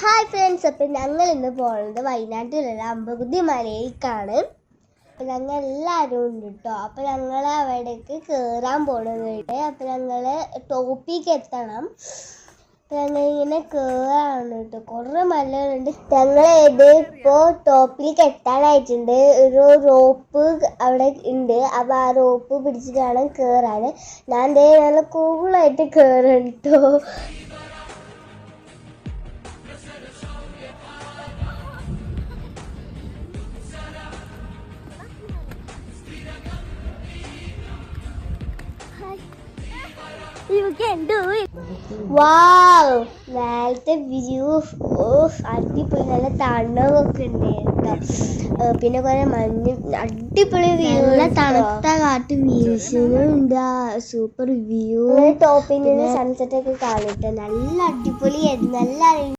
Hi friends, അപ്പം ഞങ്ങൾ ഇന്ന് പോകുന്നത് വയനാട്ടിലുള്ള അമ്പകുതി മലയിലേക്കാണ്. അപ്പം ഞങ്ങൾ എല്ലാവരും ഉണ്ട് കേട്ടോ. അപ്പം ഞങ്ങൾ അവിടേക്ക് കയറാൻ പോകുന്നുണ്ട്. അപ്പം ഞങ്ങൾ ടോപ്പിലേക്ക് എത്തണം. അപ്പം ഞങ്ങൾ ഇങ്ങനെ കയറാണ് കേട്ടോ. കുറേ മലകളുണ്ട്. ഞങ്ങൾ ഇപ്പോൾ ടോപ്പിലേക്ക് എത്താനായിട്ടുണ്ട്. ഒരു റോപ്പ് അവിടെ ഉണ്ട്. അപ്പം ആ റോപ്പ് പിടിച്ചിട്ട് വേണം കയറാൻ. ഞാൻ നല്ല കൂളായിട്ട് കയറാം കേട്ടോ. You can do it. Wow, മേലത്തെ വ്യൂ അടിപൊളി. നല്ല തണവൊക്കെ ഉണ്ട് കേട്ടോ. പിന്നെ കുറെ മഞ്ഞ്, അടിപൊളി വ്യൂ. നല്ല തണുത്ത കാറ്റ് വീശുന്നുണ്ട്. Super view. ടോപ്പിൽ നിന്ന് സൺസെറ്റ് ഒക്കെ കാണിട്ട് നല്ല അടിപൊളിയായിരുന്നു. നല്ല